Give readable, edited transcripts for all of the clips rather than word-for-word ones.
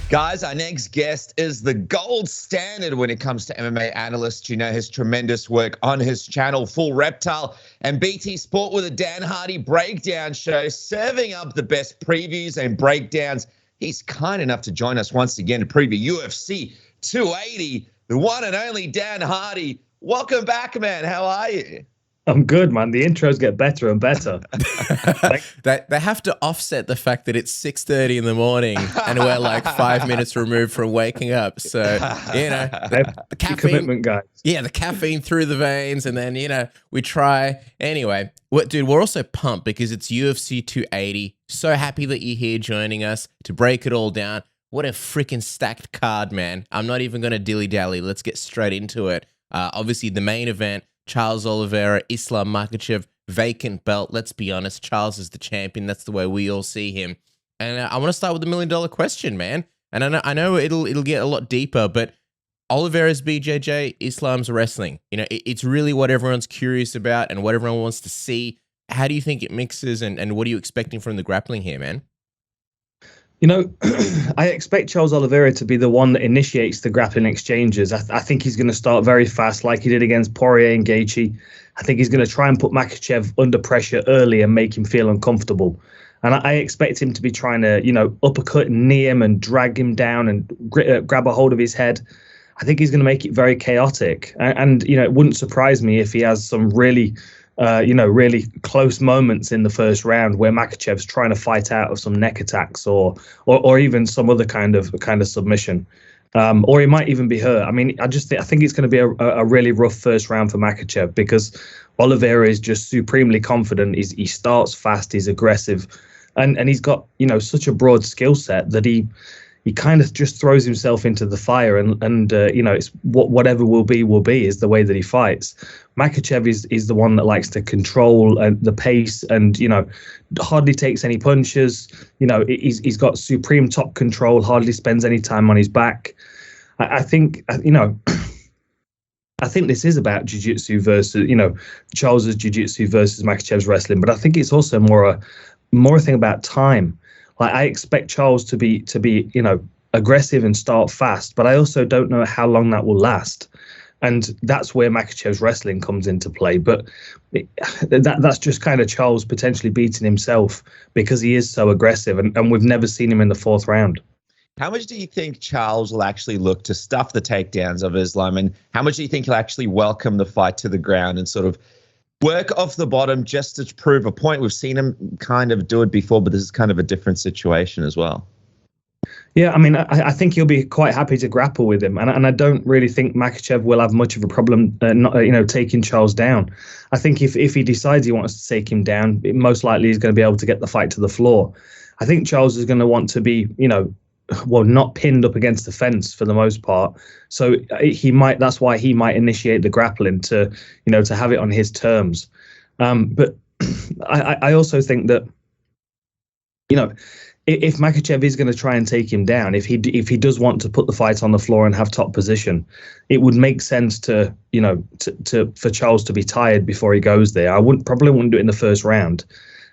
Guys, our next guest is the gold standard when it comes to MMA analysts. You know his tremendous work on his channel, Full Reptile, and BT Sport with a Dan Hardy breakdown show, serving up the best previews and breakdowns. He's kind enough to join us once again to preview UFC 280, the one and only Dan Hardy. Welcome back, man. How are you? I'm good, man. The intros get better and better. They have to offset the fact that it's 6:30 in the morning and we're like 5 minutes removed from waking up. So, you know, the caffeine, commitment, guys. Yeah, the caffeine through the veins, and then, you know, we try. Anyway, dude, we're also pumped because it's UFC 280. So happy that you're here joining us to break it all down. What a freaking stacked card, man. I'm not even going to dilly-dally. Let's get straight into it. Obviously, the main event, Charles Oliveira, Islam Makhachev, vacant belt. Let's be honest, Charles is the champion. That's the way we all see him. And I want to start with the $1 million question, man. And I know it'll get a lot deeper, but Oliveira's BJJ, Islam's wrestling. You know, it's really what everyone's curious about and what everyone wants to see. How do you think it mixes, and what are you expecting from the grappling here, man? You know, I expect Charles Oliveira to be the one that initiates the grappling exchanges. I think he's going to start very fast like he did against Poirier and Gaethje. I think he's going to try and put Makhachev under pressure early and make him feel uncomfortable. And I expect him to be trying to, you know, uppercut and knee him and drag him down and grab a hold of his head. I think he's going to make it very chaotic. And you know, it wouldn't surprise me if he has some really really close moments in the first round where Makhachev's trying to fight out of some neck attacks or even some other kind of submission, or he might even be hurt. I mean, I think it's going to be a really rough first round for Makhachev because Oliveira is just supremely confident. He starts fast, he's aggressive, and he's got, you know, such a broad skill set that he kind of just throws himself into the fire and you know, it's whatever will be is the way that he fights. Makhachev is the one that likes to control the pace and, you know, hardly takes any punches. You know, he's got supreme top control, hardly spends any time on his back. I think, you know, I think this is about jiu-jitsu versus, you know, Charles's jiu-jitsu versus Makhachev's wrestling, but I think it's also more a thing about time. Like, I expect Charles to be, you know, aggressive and start fast, but I also don't know how long that will last. And that's where Makhachev's wrestling comes into play. But that's just kind of Charles potentially beating himself because he is so aggressive, and we've never seen him in the fourth round. How much do you think Charles will actually look to stuff the takedowns of Islam, and how much do you think he'll actually welcome the fight to the ground and sort of work off the bottom just to prove a point? We've seen him kind of do it before, but this is kind of a different situation as well. Yeah, I mean, I think he'll be quite happy to grapple with him, and I don't really think Makhachev will have much of a problem, taking Charles down. I think if he decides he wants to take him down, most likely he's going to be able to get the fight to the floor. I think Charles is going to want to be, you know, well, not pinned up against the fence for the most part. So that's why he might initiate the grappling to, you know, to have it on his terms. But I also think that, you know, if Makhachev is going to try and take him down, if he does want to put the fight on the floor and have top position, it would make sense to, you know, for Charles to be tired before he goes there. I probably wouldn't do it in the first round.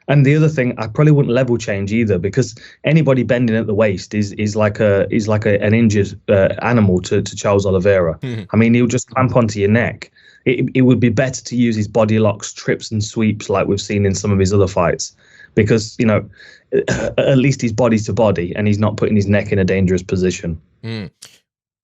And the other thing, I probably wouldn't level change either, because anybody bending at the waist is like an injured animal to Charles Oliveira. Mm-hmm. I mean, he'll just clamp onto your neck. It would be better to use his body locks, trips and sweeps like we've seen in some of his other fights, because, you know, at least he's body to body and he's not putting his neck in a dangerous position. Mm.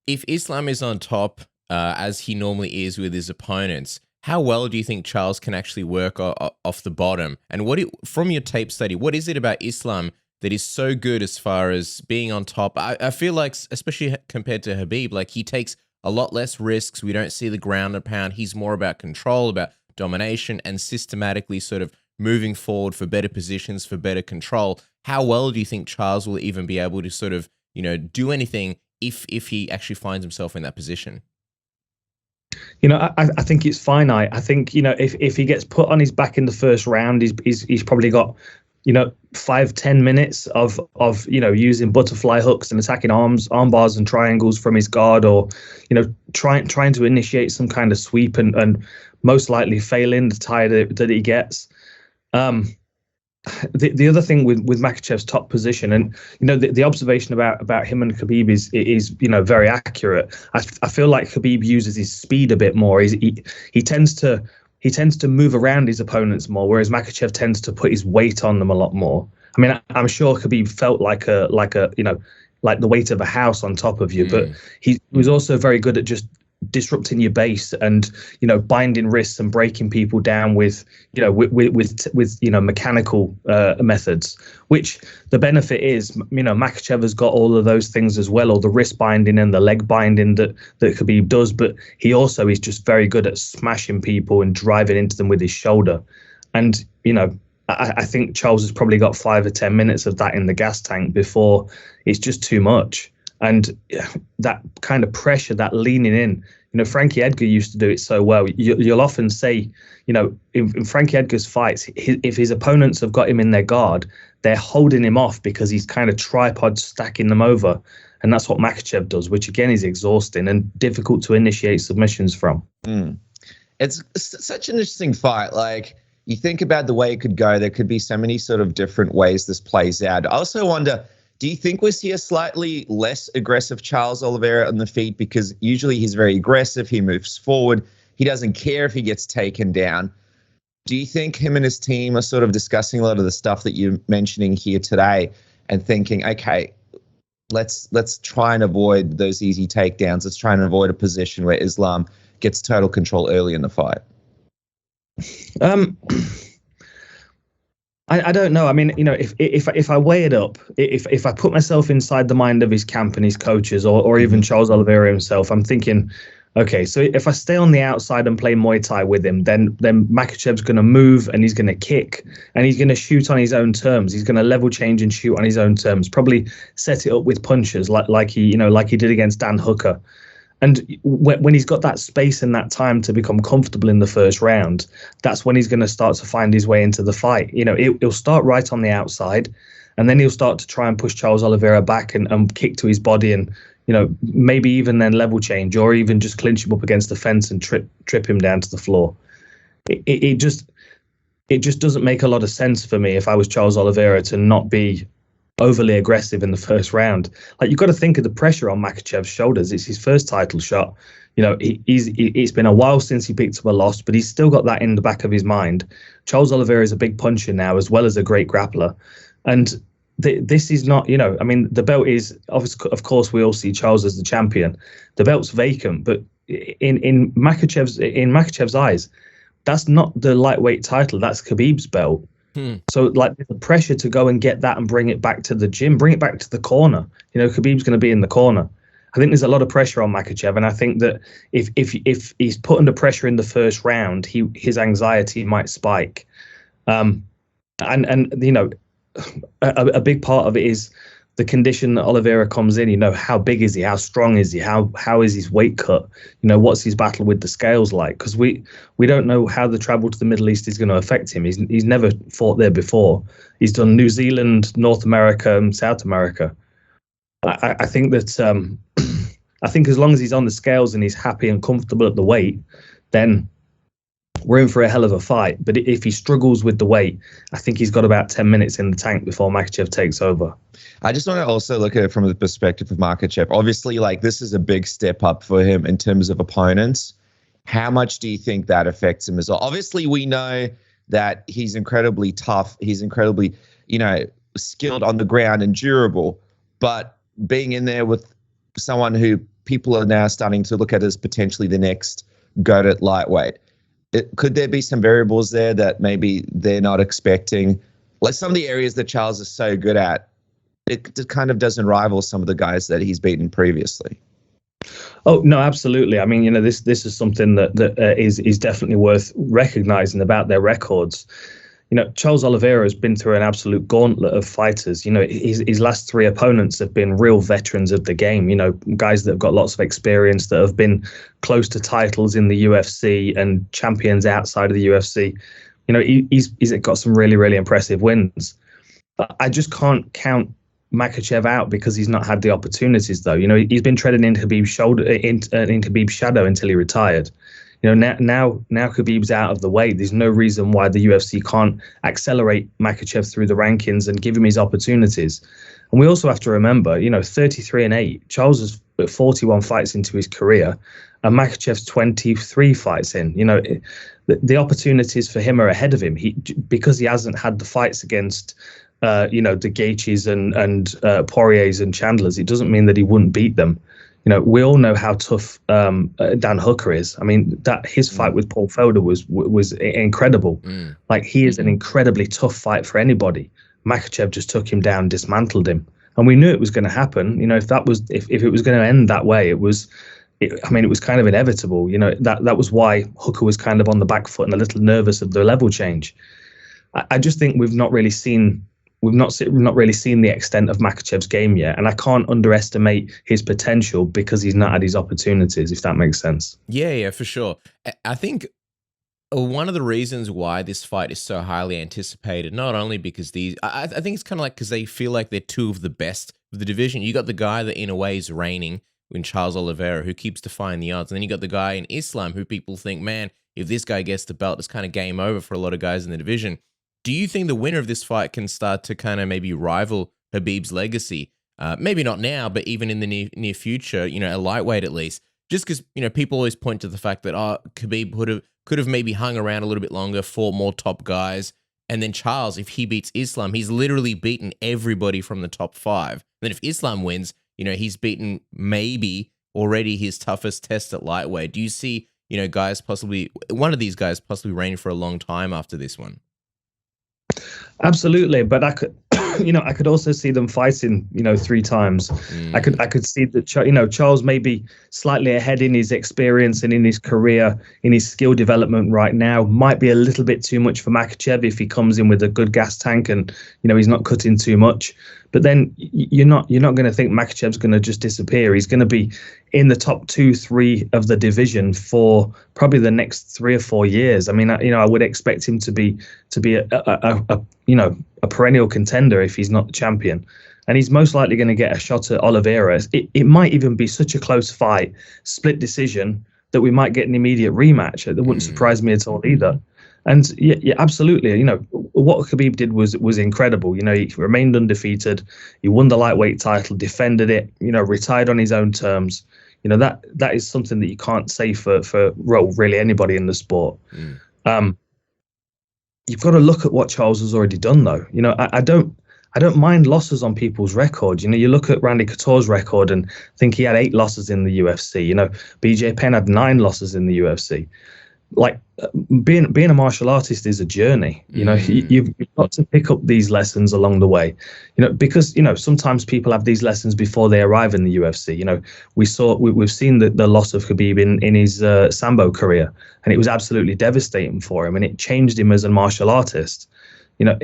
If Islam is on top, as he normally is with his opponents, how well do you think Charles can actually work off the bottom? And from your tape study, what is it about Islam that is so good as far as being on top? I feel like, especially compared to Khabib, like he takes a lot less risks. We don't see the ground and pound. He's more about control, about domination, and systematically sort of moving forward for better positions, for better control. How well do you think Charles will even be able to sort of, you know, do anything if he actually finds himself in that position? You know, I think it's finite. I think, you know, if he gets put on his back in the first round, he's probably got, you know, 5-10 minutes of you know, using butterfly hooks and attacking arm bars and triangles from his guard, or, you know, trying to initiate some kind of sweep and most likely failing the tie that he gets. the other thing with Makhachev's top position, and the observation about him and Khabib is very accurate. I feel like Khabib uses his speed a bit more. He tends to move around his opponents more, whereas Makhachev tends to put his weight on them a lot more. I mean, I'm sure Khabib felt like the weight of a house on top of you, but he was also very good at just disrupting your base and binding wrists and breaking people down with mechanical methods, which the benefit is Makhachev has got all of those things as well, or the wrist binding and the leg binding that Khabib does, but he also is just very good at smashing people and driving into them with his shoulder. And I think Charles has probably got 5 or 10 minutes of that in the gas tank before it's just too much. And that kind of pressure, that leaning in, Frankie Edgar used to do it so well. You'll often say, in Frankie Edgar's fights, if his opponents have got him in their guard, they're holding him off because he's kind of tripod stacking them over. And that's what Makhachev does, which again is exhausting and difficult to initiate submissions from. It's such an interesting fight. Like, you think about the way it could go, there could be so many sort of different ways this plays out. I also wonder, do you think we see a slightly less aggressive Charles Oliveira on the feet? Because usually he's very aggressive. He moves forward. He doesn't care if he gets taken down. Do you think him and his team are sort of discussing a lot of the stuff that you're mentioning here today and thinking, okay, let's try and avoid those easy takedowns. Let's try and avoid a position where Islam gets total control early in the fight? I don't know. I mean, if I weigh it up, if I put myself inside the mind of his camp and his coaches, or even Charles Oliveira himself, I'm thinking, okay, so if I stay on the outside and play Muay Thai with him, then Makhachev's going to move and he's going to kick and he's going to shoot on his own terms. He's going to level change and shoot on his own terms. Probably set it up with punches like he did against Dan Hooker. And when he's got that space and that time to become comfortable in the first round, that's when he's going to start to find his way into the fight. He'll start right on the outside, and then he'll start to try and push Charles Oliveira back and kick to his body, and maybe even then level change, or even just clinch him up against the fence and trip him down to the floor. It just doesn't make a lot of sense for me if I was Charles Oliveira to not be overly aggressive in the first round. Like, you've got to think of the pressure on Makhachev's shoulders. It's his first title shot. It's been a while since he picked up a loss, but he's still got that in the back of his mind. Charles Oliveira is a big puncher now, as well as a great grappler. And this is not, I mean, the belt is, of course, we all see Charles as the champion. The belt's vacant, but in Makhachev's eyes, that's not the lightweight title. That's Khabib's belt. So, like, the pressure to go and get that and bring it back to the gym, bring it back to the corner. Khabib's going to be in the corner. I think there's a lot of pressure on Makhachev, and I think that if he's put under pressure in the first round, his anxiety might spike. A big part of it is the condition that Oliveira comes in. How big is he? How strong is he? How is his weight cut? What's his battle with the scales like? Because we don't know how the travel to the Middle East is going to affect him. He's never fought there before. He's done New Zealand, North America, and South America. I think that I think as long as he's on the scales and he's happy and comfortable at the weight, then we're in for a hell of a fight. But if he struggles with the weight, I think he's got about 10 minutes in the tank before Makhachev takes over. I just want to also look at it from the perspective of Makhachev. Obviously, this is a big step up for him in terms of opponents. How much do you think that affects him as well? Obviously, we know that he's incredibly tough. He's incredibly, skilled on the ground and durable. But being in there with someone who people are now starting to look at as potentially the next GOAT at lightweight, could there be some variables there that maybe they're not expecting? Like, some of the areas that Charles is so good at, it kind of doesn't rival some of the guys that he's beaten previously. Oh, no, absolutely. I mean, this is something that is definitely worth recognizing about their records. Charles Oliveira has been through an absolute gauntlet of fighters. His last 3 opponents have been real veterans of the game, guys that have got lots of experience, that have been close to titles in the UFC and champions outside of the UFC. He's got some really, really impressive wins. I just can't count Makhachev out because he's not had the opportunities, though. He's been treading in Khabib's shadow until he retired. Now Khabib's out of the way. There's no reason why the UFC can't accelerate Makhachev through the rankings and give him his opportunities. And we also have to remember, 33-8. Charles is 41 fights into his career, and Makhachev's 23 fights in. The opportunities for him are ahead of him. Because he hasn't had the fights against, the Gaethjes and Poiriers and Chandlers. It doesn't mean that he wouldn't beat them. We all know how tough Dan Hooker is. I mean, that his fight with Paul Felder was incredible. Like, he is an incredibly tough fight for anybody. Makhachev just took him down, dismantled him, and we knew it was going to happen. If it was going to end that way, it was kind of inevitable. That was why Hooker was kind of on the back foot and a little nervous of the level change. I just think we've not really seen the extent of Makhachev's game yet, and I can't underestimate his potential because he's not had his opportunities, if that makes sense. Yeah, for sure. I think one of the reasons why this fight is so highly anticipated, not only because I think it's kind of like because they feel like they're two of the best of the division. You got the guy that in a way is reigning in Charles Oliveira, who keeps defying the odds, and then you got the guy in Islam who people think, man, if this guy gets the belt, it's kind of game over for a lot of guys in the division. Do you think the winner of this fight can start to kind of maybe rival Khabib's legacy? Maybe not now, but even in the near future, a lightweight at least. Just because, people always point to the fact that Khabib could have maybe hung around a little bit longer, fought more top guys. And then Charles, if he beats Islam, he's literally beaten everybody from the top 5. Then if Islam wins, he's beaten maybe already his toughest test at lightweight. Do you see, one of these guys possibly reigning for a long time after this one? Absolutely, but I could also see them fighting 3 times. I could see that Charles may be slightly ahead in his experience and in his career, in his skill development right now. Might be a little bit too much for Makhachev if he comes in with a good gas tank and he's not cutting too much. But then you're not going to think Makhachev's going to just disappear. He's going to be in the top 2-3 of the division for probably the next 3 or 4 years. I mean, I would expect him to be a perennial contender if he's not the champion. And he's most likely going to get a shot at Oliveira. It might even be such a close fight, split decision, that we might get an immediate rematch. That wouldn't surprise me at all either. And yeah, absolutely. What Khabib did was incredible. He remained undefeated. He won the lightweight title, defended it. Retired on his own terms. That is something that you can't say for really anybody in the sport. You've got to look at what Charles has already done, though. I don't mind losses on people's records. You look at Randy Couture's record and think he had 8 losses in the UFC. BJ Penn had 9 losses in the UFC. Like, being a martial artist is a journey. You've got to pick up these lessons along the way. Because sometimes people have these lessons before they arrive in the UFC. We've seen the loss of Khabib in his Sambo career, and it was absolutely devastating for him, and it changed him as a martial artist. I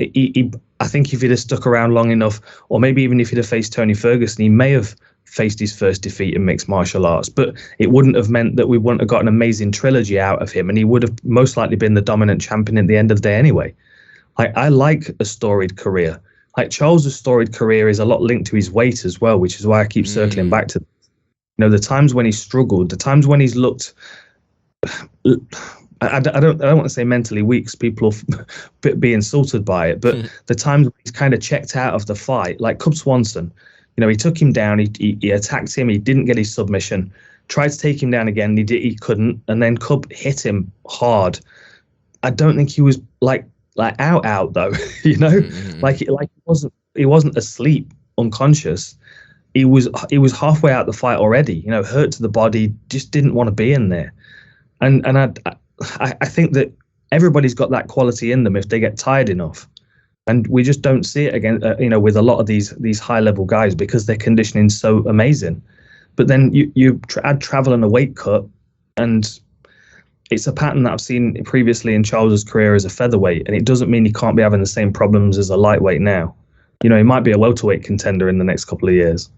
think if he'd have stuck around long enough, or maybe even if he'd have faced Tony Ferguson, he may have faced his first defeat in mixed martial arts, but it wouldn't have meant that we wouldn't have got an amazing trilogy out of him, and he would have most likely been the dominant champion at the end of the day anyway. I like a storied career. Like, Charles's storied career is a lot linked to his weight as well, which is why I keep circling back to the times when he struggled, the times when he's looked I don't want to say mentally weak, because people will be insulted by it, but the times when he's kind of checked out of the fight, like Cub Swanson. He took him down, he attacked him, he didn't get his submission, tried to take him down again, he couldn't, and then Cub hit him hard. I don't think he was like out though, like he wasn't asleep, unconscious. He was halfway out the fight already, hurt to the body, just didn't want to be in there. And I think that everybody's got that quality in them if they get tired enough. And we just don't see it again, with a lot of these high level guys, because their conditioning's so amazing. But then you add travel and a weight cut, and it's a pattern that I've seen previously in Charles's career as a featherweight, and it doesn't mean he can't be having the same problems as a lightweight now. He might be a welterweight contender in the next couple of years.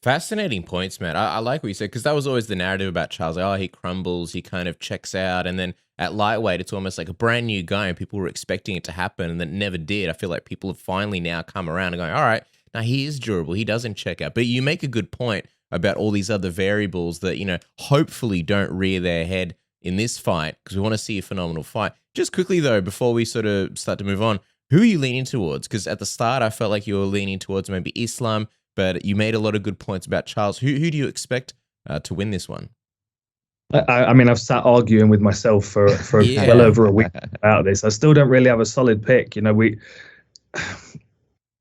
Fascinating points, man. I like what you said, because that was always the narrative about Charles. Like, he crumbles, he kind of checks out, and then at lightweight, it's almost like a brand new guy, and people were expecting it to happen, and then it never did. I feel like people have finally now come around and going, all right, now he is durable, he doesn't check out. But you make a good point about all these other variables that, hopefully don't rear their head in this fight because we want to see a phenomenal fight. Just quickly, though, before we sort of start to move on, who are you leaning towards? Because at the start, I felt like you were leaning towards maybe Islam, but you made a lot of good points about Charles. Who do you expect to win this one? I mean, I've sat arguing with myself for well over a week about this. I still don't really have a solid pick. You know,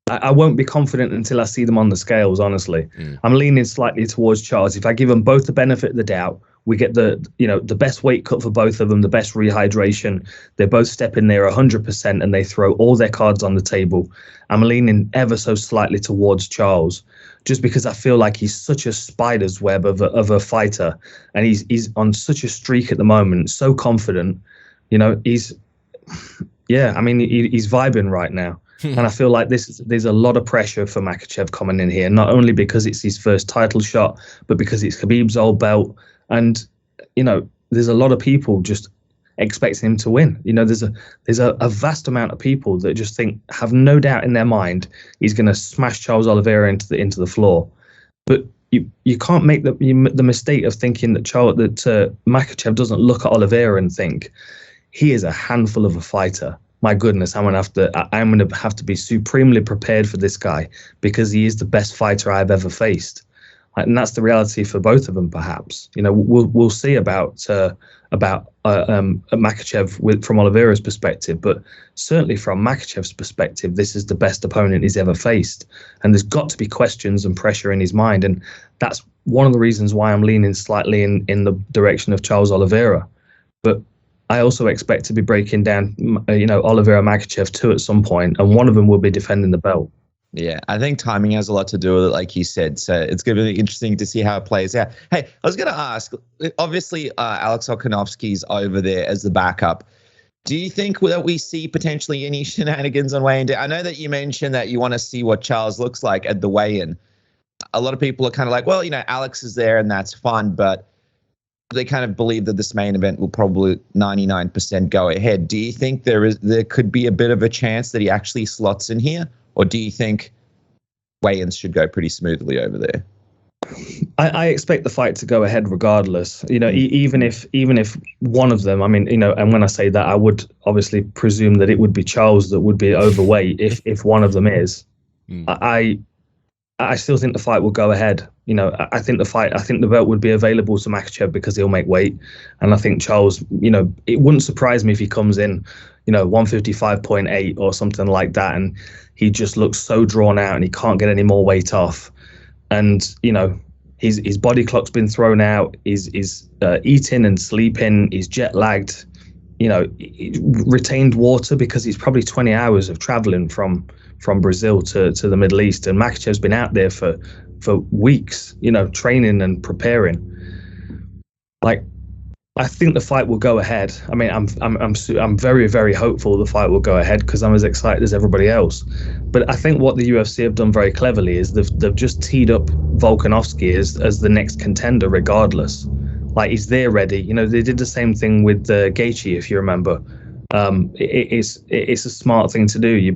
I won't be confident until I see them on the scales, honestly. I'm leaning slightly towards Charles. If I give them both the benefit of the doubt, we get the best weight cut for both of them, the best rehydration. They both step in there 100% and they throw all their cards on the table. I'm leaning ever so slightly towards Charles, just because I feel like he's such a spider's web of a fighter, and he's on such a streak at the moment, so confident. You know, he's vibing right now. And I feel like there's a lot of pressure for Makhachev coming in here, not only because it's his first title shot, but because it's Khabib's old belt. And, you know, there's a lot of people just expecting him to win. You know, there's a vast amount of people that just have no doubt in their mind he's going to smash Charles Oliveira into the floor. But you can't make the mistake of thinking that Makhachev doesn't look at Oliveira and think he is a handful of a fighter. My goodness, I'm gonna have to be supremely prepared for this guy because he is the best fighter I've ever faced, and that's the reality for both of them. Perhaps, you know, we'll see about Makhachev from Oliveira's perspective, but certainly from Makhachev's perspective, this is the best opponent he's ever faced, and there's got to be questions and pressure in his mind, and that's one of the reasons why I'm leaning slightly in the direction of Charles Oliveira, but I also expect to be breaking down, Oliveira Makhachev too at some point, and one of them will be defending the belt. Yeah, I think timing has a lot to do with it, like you said. So it's going to be interesting to see how it plays out. Hey, I was going to ask, obviously, Alex Volkanovski's over there as the backup. Do you think that we see potentially any shenanigans on weigh-in? I know that you mentioned that you want to see what Charles looks like at the weigh-in. A lot of people are kind of like, well, you know, Alex is there and that's fun, but they kind of believe that this main event will probably 99% go ahead. Do you think there could be a bit of a chance that he actually slots in here? Or do you think weigh-ins should go pretty smoothly over there? I expect the fight to go ahead regardless. You know, even if one of them, I mean, you know, and when I say that, I would obviously presume that it would be Charles that would be overweight if one of them is. I still think the fight will go ahead. You know, I think the belt would be available to Makhachev because he'll make weight. And I think Charles, you know, it wouldn't surprise me if he comes in, you know, 155.8 or something like that. And he just looks so drawn out and he can't get any more weight off. And, you know, his body clock's been thrown out. He's eating and sleeping. He's jet lagged, you know, retained water because he's probably 20 hours of traveling from Brazil to the Middle East, and Makhachev's been out there for weeks, you know, training and preparing. Like, I think the fight will go ahead. I mean, I'm very, very hopeful the fight will go ahead because I'm as excited as everybody else. But I think what the UFC have done very cleverly is they've just teed up Volkanovski as the next contender, regardless. Like, he's there ready. You know, they did the same thing with Gaethje, if you remember. It's a smart thing to do.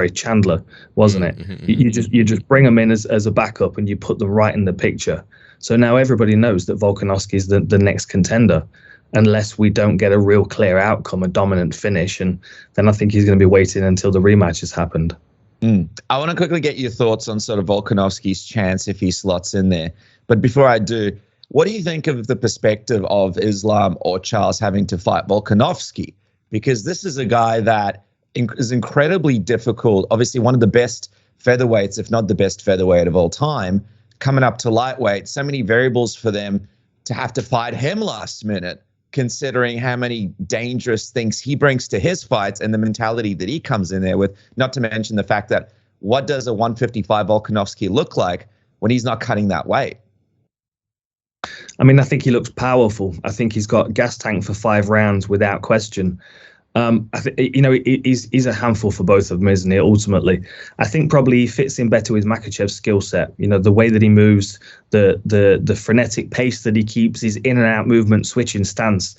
Chandler, wasn't it? You just bring them in as a backup and you put them right in the picture. So now everybody knows that Volkanovski is the next contender, unless we don't get a real clear outcome, a dominant finish, and then I think he's going to be waiting until the rematch has happened. I want to quickly get your thoughts on sort of Volkanovski's chance if he slots in there. But before I do, what do you think of the perspective of Islam or Charles having to fight Volkanovski? Because this is a guy that is incredibly difficult. Obviously, one of the best featherweights, if not the best featherweight of all time, coming up to lightweight. So many variables for them to have to fight him last minute, considering how many dangerous things he brings to his fights and the mentality that he comes in there with, not to mention the fact that what does a 155 Volkanovski look like when he's not cutting that weight? I mean, I think he looks powerful. I think he's got gas tank for 5 rounds without question. I think, you know, he's a handful for both of them, isn't he? Ultimately, I think probably he fits in better with Makhachev's skill set. You know, the way that he moves, the frenetic pace that he keeps, his in and out movement, switching stance.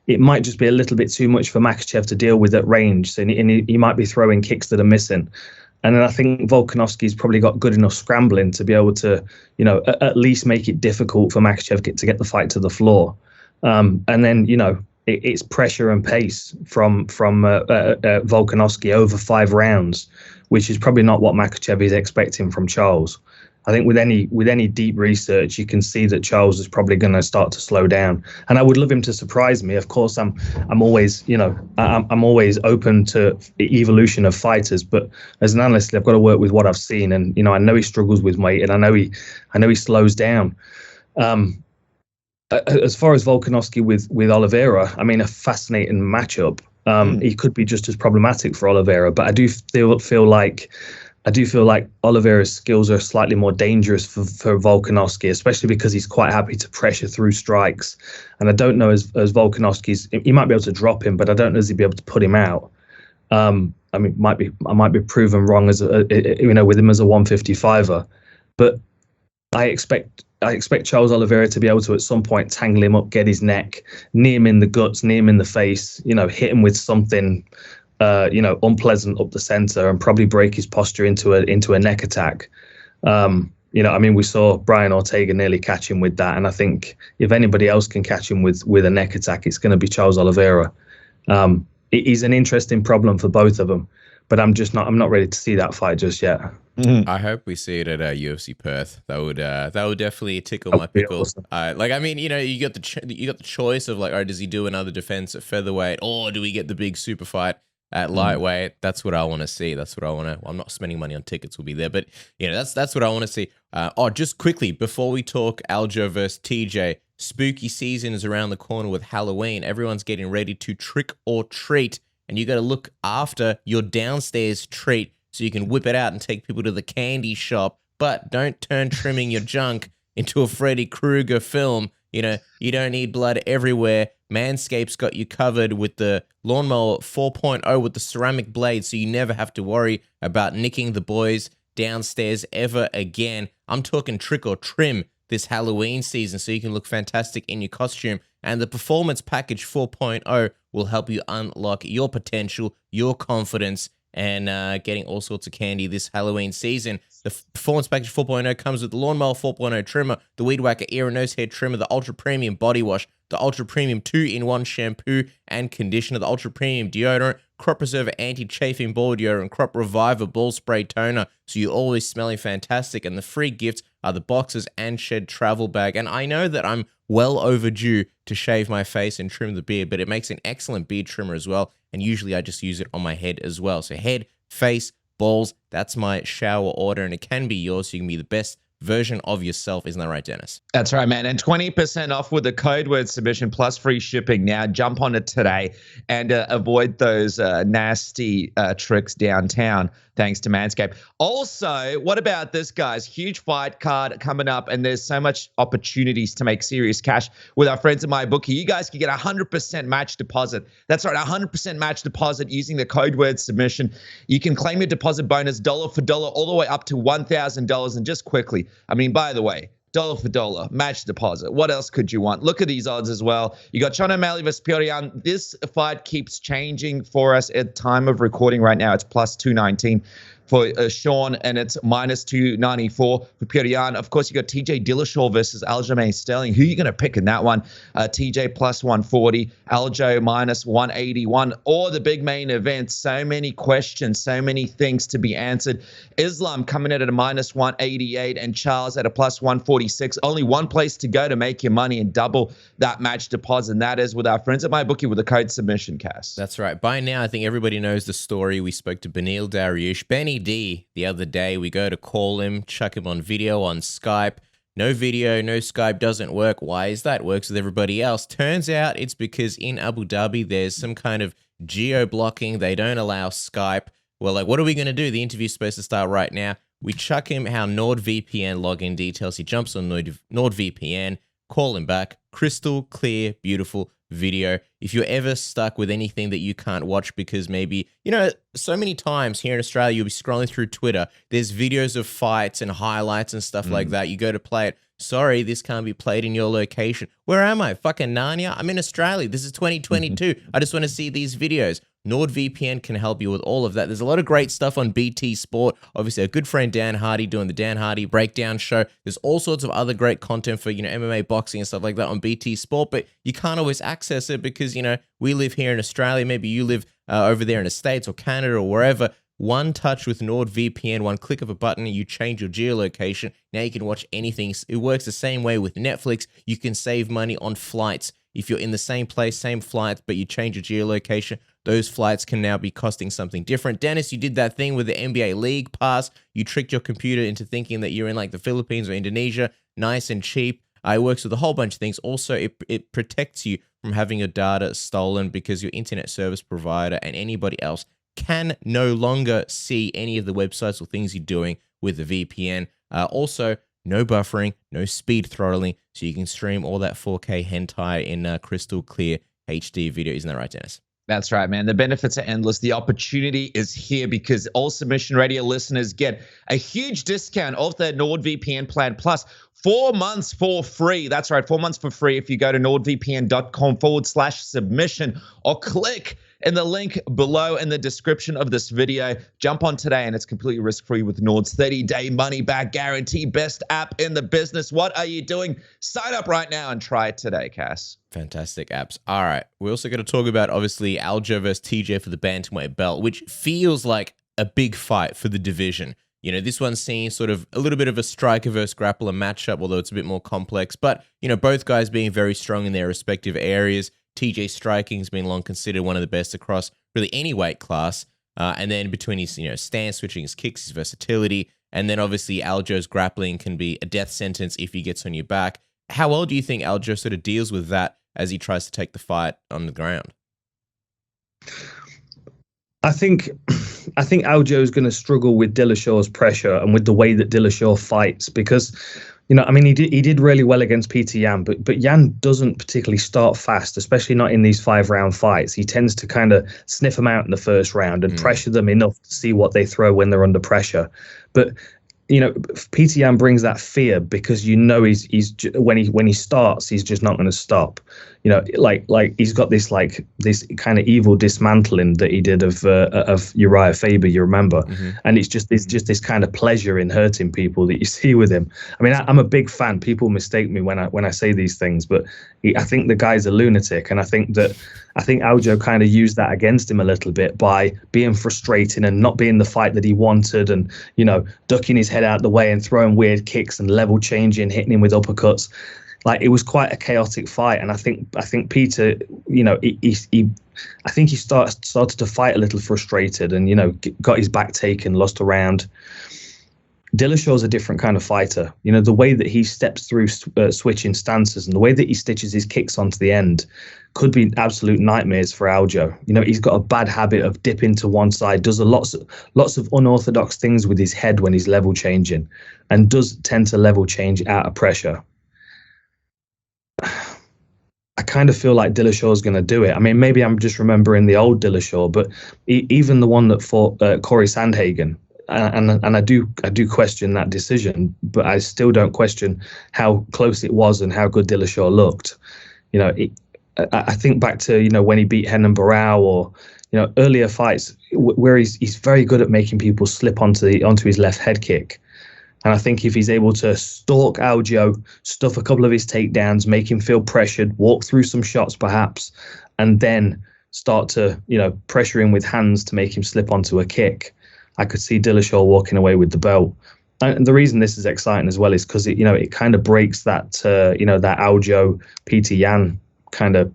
It might just be a little bit too much for Makhachev to deal with at range, and he might be throwing kicks that are missing. And then I think Volkanovski's probably got good enough scrambling to be able to, you know, at least make it difficult for Makhachev to get the fight to the floor. And then, you know, it's pressure and pace from Volkanovski over 5 rounds, which is probably not what Makhachev is expecting from Charles. I think with any deep research, you can see that Charles is probably going to start to slow down, and I would love him to surprise me. Of course, I'm always I'm always open to evolution of fighters, but as an analyst, I've got to work with what I've seen, and I know he struggles with weight, and I know he slows down. As far as Volkanovski with Oliveira, I mean, a fascinating matchup. He could be just as problematic for Oliveira, but I do feel like Oliveira's skills are slightly more dangerous for Volkanovski, especially because he's quite happy to pressure through strikes. And I don't know as Volkanovski's, he might be able to drop him, but I don't know if he'd be able to put him out. I mean, I might be proven wrong with him as a 155er, but I expect Charles Oliveira to be able to at some point tangle him up, get his neck, knee him in the guts, knee him in the face, hit him with something unpleasant up the center, and probably break his posture into a neck attack. I mean, we saw Brian Ortega nearly catch him with that, and I think if anybody else can catch him with a neck attack, it's going to be Charles Oliveira. He's an interesting problem for both of them, but I'm not ready to see that fight just yet. Mm-hmm. I hope we see it at UFC Perth. That would definitely tickle my pickle. Awesome. I mean, you got the choice of like, does he do another defense at featherweight, or do we get the big super fight at lightweight? That's what I want to see. That's what I want to. Well, I'm not spending money on tickets. We'll be there, but that's what I want to see. Just quickly before we talk Aljo versus TJ, spooky season is around the corner with Halloween. Everyone's getting ready to trick or treat, and you got to look after your downstairs treat so you can whip it out and take people to the candy shop. But don't turn trimming your junk into a Freddy Krueger film. You don't need blood everywhere. Manscaped's got you covered with the Lawnmower 4.0 with the ceramic blade, so you never have to worry about nicking the boys downstairs ever again. I'm talking trick or trim this Halloween season, so you can look fantastic in your costume. And the Performance Package 4.0 will help you unlock your potential, your confidence, and getting all sorts of candy this Halloween season. The Performance Package 4.0 comes with the Lawnmower 4.0 trimmer, the Weed Whacker ear and nose hair trimmer, the Ultra Premium body wash, the Ultra Premium 2-in-1 shampoo and conditioner, the Ultra Premium deodorant, Crop Preserver anti-chafing ball deodorant, Crop Reviver ball spray toner, so you're always smelling fantastic. And the free gifts are the boxes and shed travel bag. And I know that I'm well overdue to shave my face and trim the beard, but it makes an excellent beard trimmer as well. And usually I just use it on my head as well. So head, face, balls, that's my shower order, and it can be yours, so you can be the best version of yourself. Isn't that right, Dennis? That's right, man. And 20% off with the code word submission plus free shipping. Now jump on it today and avoid those nasty tricks downtown, thanks to Manscaped. Also, what about this, guys? Huge fight card coming up, and there's so much opportunities to make serious cash with our friends at MyBookie. You guys can get 100% match deposit. That's right, 100% match deposit using the code word submission. You can claim your deposit bonus dollar for dollar all the way up to $1,000. And just quickly, I mean, by the way, dollar for dollar, match deposit. What else could you want? Look at these odds as well. You got Sean O'Malley versus Petr Yan. This fight keeps changing for us at time of recording right now. It's plus 219 for Sean, and it's minus 294 for Petr Yan. Of course, you got TJ Dillashaw versus Aljamain Sterling. Who are you going to pick in that one? TJ plus 140, Aljo minus 181. Or the big main event. So many questions, so many things to be answered. Islam coming in at a minus 188 and Charles at a plus 146. Only one place to go to make your money and double that match deposit, and that is with our friends at MyBookie with the code submission, Cass. That's right. By now, I think everybody knows the story. We spoke to Beneil Dariush, Benny D, the other day. We go to call him, chuck him on video on Skype. No video, no Skype, doesn't work. Why is that? Works with everybody else. Turns out it's because in Abu Dhabi, there's some kind of geo-blocking. They don't allow Skype. Well, like, what are we going to do? The interview's supposed to start right now. We chuck him our NordVPN login details. He jumps on NordVPN, call him back. Crystal clear, beautiful video. If you're ever stuck with anything that you can't watch because maybe, so many times here in Australia, you'll be scrolling through Twitter. There's videos of fights and highlights and stuff like that. You go to play it. Sorry, this can't be played in your location. Where am I? Fucking Narnia? I'm in Australia. This is 2022. I just want to see these videos. NordVPN can help you with all of that. There's a lot of great stuff on BT Sport. Obviously, a good friend Dan Hardy doing the Dan Hardy Breakdown Show. There's all sorts of other great content for, MMA, boxing and stuff like that on BT Sport, but you can't always access it because, we live here in Australia. Maybe you live over there in the States or Canada or wherever. One touch with NordVPN, one click of a button, you change your geolocation. Now you can watch anything. It works the same way with Netflix. You can save money on flights. If you're in the same place, same flights, but you change your geolocation, those flights can now be costing something different. Dennis, you did that thing with the NBA League Pass. You tricked your computer into thinking that you're in like the Philippines or Indonesia, nice and cheap. It works with a whole bunch of things. Also, it protects you from having your data stolen because your internet service provider and anybody else can no longer see any of the websites or things you're doing with the VPN. Also, no buffering, no speed throttling, so you can stream all that 4K hentai in crystal clear HD video. Isn't that right, Dennis? That's right, man. The benefits are endless. The opportunity is here because all Submission Radio listeners get a huge discount off their NordVPN plan plus 4 months for free. That's right, 4 months for free if you go to nordvpn.com/submission or click in the link below in the description of this video. Jump on today and it's completely risk-free with Nord's 30-day money-back guarantee. Best app in the business. What are you doing? Sign up right now and try it today, Cass. Fantastic apps. All right. We're also going to talk about, obviously, Aljo versus TJ for the bantamweight belt, which feels like a big fight for the division. This one's seen sort of a little bit of a striker versus grappler matchup, although it's a bit more complex. But, both guys being very strong in their respective areas. TJ striking has been long considered one of the best across really any weight class. And then between his, stance switching, his kicks, his versatility, and then obviously Aljo's grappling can be a death sentence if he gets on your back. How well do you think Aljo sort of deals with that as he tries to take the fight on the ground? I think Aljo is going to struggle with Dillashaw's pressure and with the way that Dillashaw fights because, he did really well against Petr Yan, but Yan doesn't particularly start fast, especially not in these 5-round fights. He tends to kind of sniff them out in the first round and pressure them enough to see what they throw when they're under pressure. But Petr Yan brings that fear because he's when he starts, he's just not going to stop. Like he's got this kind of evil dismantling that he did of Uriah Faber, you remember, and it's just this kind of pleasure in hurting people that you see with him. I'm a big fan. People mistake me when I say these things, but I think the guy's a lunatic, and I think Aljo kind of used that against him a little bit by being frustrating and not being the fight that he wanted, and ducking his head out the way and throwing weird kicks and level changing, hitting him with uppercuts. Like, it was quite a chaotic fight, and I think Peter, I think he started to fight a little frustrated, and got his back taken, lost a round. Dillashaw's a different kind of fighter. The way that he steps through switching stances and the way that he stitches his kicks onto the end could be absolute nightmares for Aljo. He's got a bad habit of dipping to one side, does lots of unorthodox things with his head when he's level changing, and does tend to level change out of pressure. I kind of feel like Dillashaw's going to do it. Maybe I'm just remembering the old Dillashaw, but even the one that fought Corey Sandhagen, and I do question that decision, but I still don't question how close it was and how good Dillashaw looked. I think back to when he beat Renan Barão, or earlier fights where he's very good at making people slip onto his left head kick. And I think if he's able to stalk Aljo, stuff a couple of his takedowns, make him feel pressured, walk through some shots perhaps, and then start to, pressure him with hands to make him slip onto a kick, I could see Dillashaw walking away with the belt. And the reason this is exciting as well is because it kind of breaks that, that Aljo, Petr Yan kind of,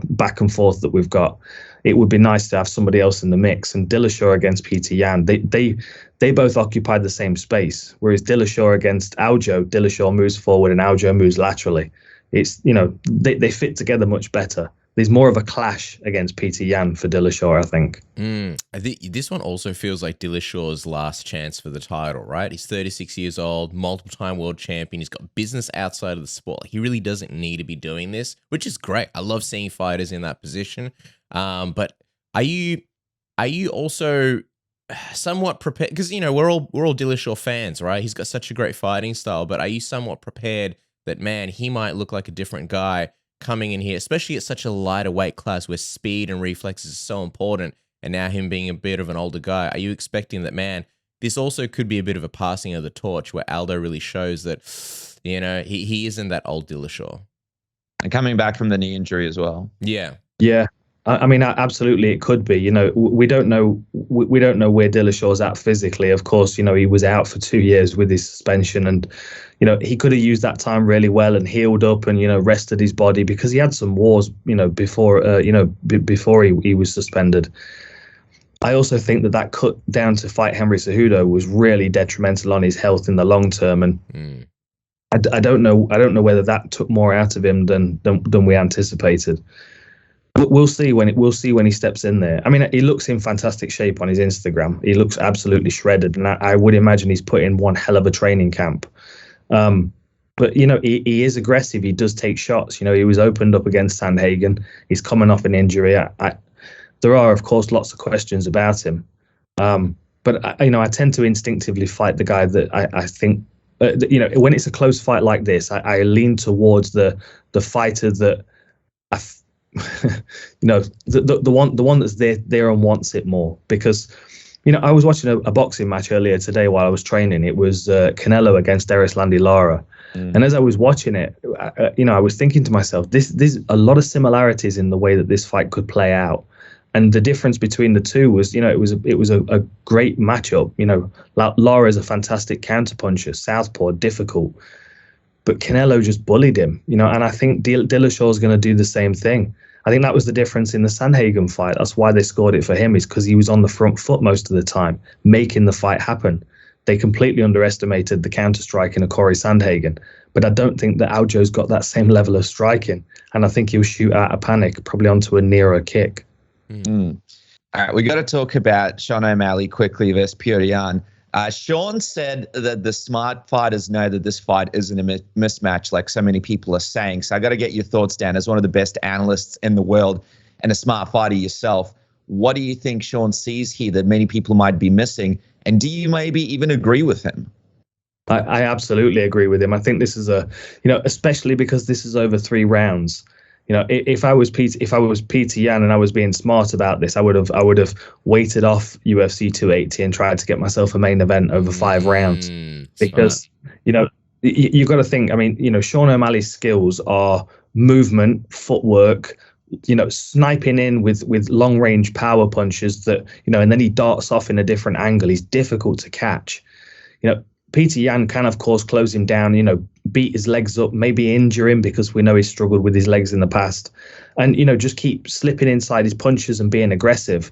back and forth that we've got. It would be nice to have somebody else in the mix. And Dillashaw against Petr Yan, they both occupy the same space. Whereas Dillashaw against Aljo, Dillashaw moves forward and Aljo moves laterally. It's, they fit together much better. There's more of a clash against Petr Yan for Dillashaw, I think. I think this one also feels like Dillashaw's last chance for the title, right? He's 36 years old, multiple-time world champion. He's got business outside of the sport. He really doesn't need to be doing this, which is great. I love seeing fighters in that position. But are you also somewhat prepared? Because we're all Dillashaw fans, right? He's got such a great fighting style. But are you somewhat prepared that, man, he might look like a different guy coming in here, especially at such a lighter weight class where speed and reflexes are so important, and now him being a bit of an older guy, are you expecting that, man, this also could be a bit of a passing of the torch where Aldo really shows that, he isn't that old Dillashaw? And coming back from the knee injury as well. Yeah. Yeah. I mean, absolutely, it could be. We don't know. We don't know where Dillashaw's at physically. Of course, he was out for 2 years with his suspension, and he could have used that time really well and healed up and rested his body, because he had some wars, before before he was suspended. I also think that cut down to fight Henry Cejudo was really detrimental on his health in the long term, and I don't know. I don't know whether that took more out of him than we anticipated. We'll see when he steps in there. I mean, he looks in fantastic shape on his Instagram. He looks absolutely shredded, and I would imagine he's put in one hell of a training camp. But he is aggressive. He does take shots. He was opened up against Sandhagen. He's coming off an injury. There are, of course, lots of questions about him. But I tend to instinctively fight the guy that I think. When it's a close fight like this, I lean towards the fighter that the one that's there and wants it more, because I was watching a boxing match earlier today while I was training. It was Canelo against Erislandy Lara, and as I was watching it, I was thinking to myself, there's a lot of similarities in the way that this fight could play out. And the difference between the two was, it was a great matchup. Lara is a fantastic counterpuncher, southpaw, difficult, but Canelo just bullied him. And I think Dillashaw is going to do the same thing. I think that was the difference in the Sandhagen fight. That's why they scored it for him, is because he was on the front foot most of the time, making the fight happen. They completely underestimated the counter striking of Corey Sandhagen, but I don't think that Aljo's got that same level of striking, and I think he'll shoot out of panic, probably onto a nearer kick. All right, we got to talk about Sean O'Malley quickly versus Petr Yan. Sean said that the smart fighters know that this fight isn't a mismatch like so many people are saying. So I got to get your thoughts, Dan, as one of the best analysts in the world and a smart fighter yourself. What do you think Sean sees here that many people might be missing? And do you maybe even agree with him? I absolutely agree with him. I think this is especially because this is over 3 rounds. If I was Petr Yan and I was being smart about this, I would have waited off UFC 280 and tried to get myself a main event over 5 rounds. Because you got to think. I mean, Sean O'Malley's skills are movement, footwork, sniping in with long range power punches that and then he darts off in a different angle. He's difficult to catch. Petr Yan can, of course, close him down, beat his legs up, maybe injure him, because we know he's struggled with his legs in the past, and, just keep slipping inside his punches and being aggressive.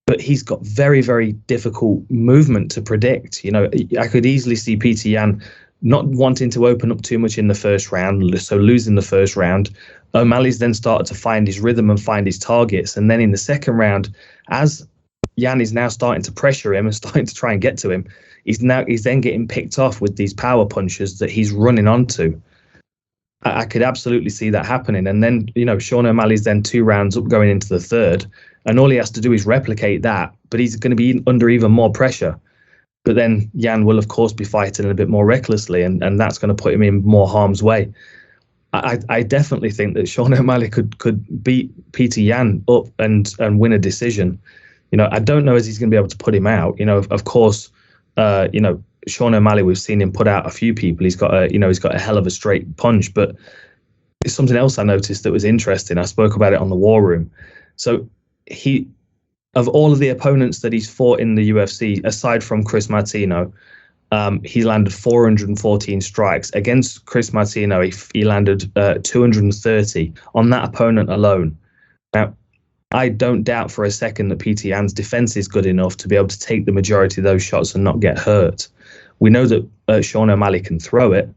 But he's got very, very difficult movement to predict. I could easily see Petr Yan not wanting to open up too much in the first round, so losing the first round. O'Malley's then started to find his rhythm and find his targets. And then in the second round, as Yan is now starting to pressure him and starting to try and get to him, he's then getting picked off with these power punches that he's running onto. I could absolutely see that happening. And then, Sean O'Malley's then 2 rounds up going into the third, and all he has to do is replicate that, but he's going to be under even more pressure. But then Yan will, of course, be fighting a bit more recklessly, and that's going to put him in more harm's way. I definitely think that Sean O'Malley could beat Petr Yan up and win a decision. I don't know if he's going to be able to put him out. Of course, Sean O'Malley, we've seen him put out a few people. He's got a hell of a straight punch, but it's something else I noticed that was interesting. I spoke about it on the War Room. So of all of the opponents that he's fought in the UFC, aside from Chris Martino, he landed 414 strikes. Against Chris Martino, he landed 230 on that opponent alone. Now, I don't doubt for a second that Petr Yan's defense is good enough to be able to take the majority of those shots and not get hurt. We know that Sean O'Malley can throw it,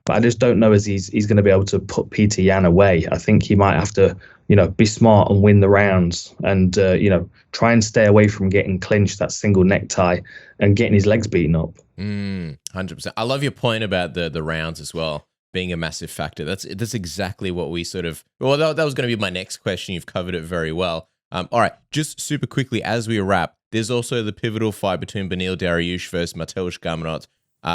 but I just don't know as he's going to be able to put Petr Yan away. I think he might have to, be smart and win the rounds and, try and stay away from getting clinched, that single necktie, and getting his legs beaten up. 100%. I love your point about the rounds as well being a massive factor. That's exactly what we sort of. Well, that was going to be my next question. You've covered it very well. All right, just super quickly as we wrap, there's also the pivotal fight between Beneil Dariush versus Mateusz Gamrot.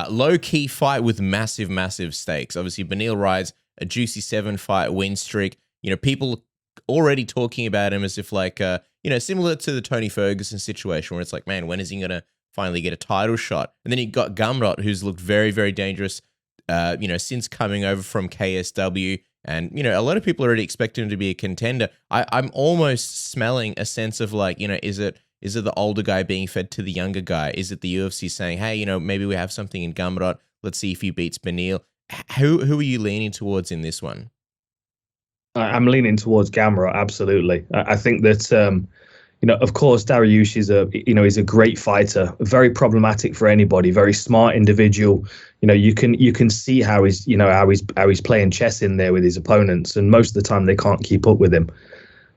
Low key fight with massive stakes. Obviously, Beneil rides a juicy 7-fight win streak. people already talking about him as if like, similar to the Tony Ferguson situation where it's like, man, when is he going to finally get a title shot? And then you got Gamrot, who's looked very, very dangerous, since coming over from KSW. And, a lot of people already expect him to be a contender. I'm almost smelling a sense of like, is it the older guy being fed to the younger guy? Is it the UFC saying, hey, maybe we have something in Gamrot. Let's see if he beats Beneil. Who are you leaning towards in this one? I'm leaning towards Gamrot, absolutely. I think that, of course, Dariush is a great fighter, very problematic for anybody, very smart individual. You can see how he's playing chess in there with his opponents, and most of the time they can't keep up with him.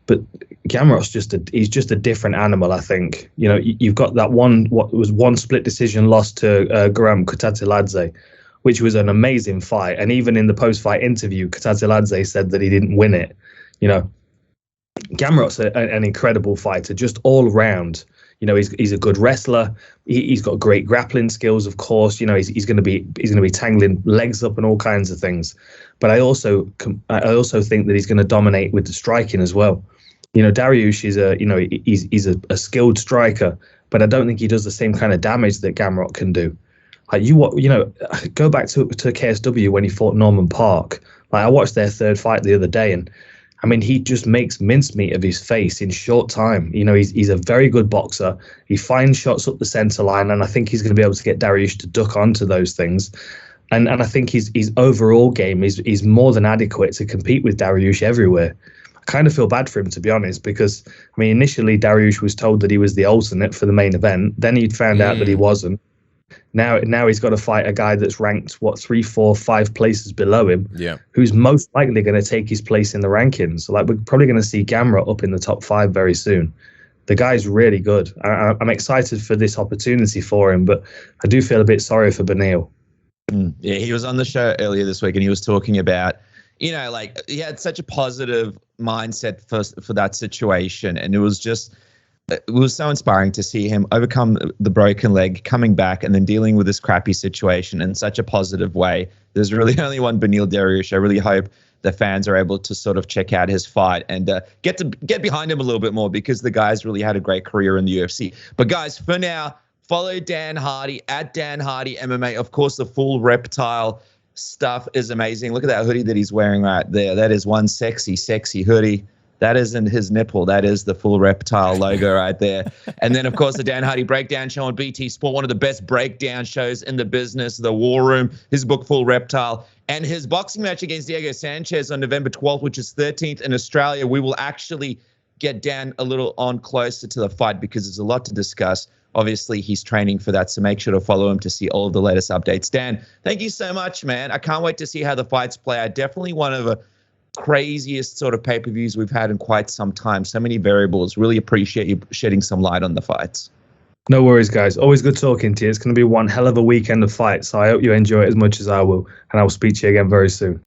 But Gamrot's he's just a different animal, I think. You've got that one split decision loss to Gamrot Kutateladze, which was an amazing fight. And even in the post-fight interview, Kutateladze said that he didn't win it. Gamrot's an incredible fighter, just all round. He's a good wrestler. He's got great grappling skills, of course. He's going to be tangling legs up and all kinds of things. But I also think that he's going to dominate with the striking as well. Dariush he's a skilled striker, but I don't think he does the same kind of damage that Gamrot can do. Go back to KSW when he fought Norman Park. I watched their third fight the other day, and I mean, he just makes mincemeat of his face in short time. He's a very good boxer. He finds shots up the center line, and I think he's going to be able to get Dariush to duck onto those things. And I think his overall game is more than adequate to compete with Dariush everywhere. I kind of feel bad for him, to be honest, because initially Dariush was told that he was the alternate for the main event. Then he'd found out that he wasn't. Now he's got to fight a guy that's ranked 3, 4, 5 places below him. Yeah, who's most likely going to take his place in the rankings. So we're probably going to see Gamrot up in the top 5 very soon. The guy's really good. I'm excited for this opportunity for him, but I do feel a bit sorry for Beneil. Yeah, he was on the show earlier this week, and he was talking about, he had such a positive mindset for that situation, and it was so inspiring to see him overcome the broken leg, coming back, and then dealing with this crappy situation in such a positive way. There's really only one Beneil Dariush. I really hope the fans are able to sort of check out his fight and get behind him a little bit more, because the guy's really had a great career in the UFC. But guys, for now, follow Dan Hardy at Dan Hardy MMA. Of course, the full Reptile stuff is amazing. Look at that hoodie that he's wearing right there. That is one sexy, sexy hoodie. That isn't his nipple. That is the full Reptile logo right there. And then, of course, the Dan Hardy Breakdown Show on BT Sport, one of the best breakdown shows in the business, The War Room, his book, Full Reptile, and his boxing match against Diego Sanchez on November 12th, which is 13th in Australia. We will actually get Dan a little on closer to the fight because there's a lot to discuss. Obviously, he's training for that, so make sure to follow him to see all of the latest updates. Dan, thank you so much, man. I can't wait to see how the fights play out. Definitely one of the craziest sort of pay-per-views we've had in quite some time. So many variables. Really appreciate you shedding some light on the fights. No worries, guys. Always good talking to you. It's going to be one hell of a weekend of fights, so I hope you enjoy it as much as I will, and I will speak to you again very soon.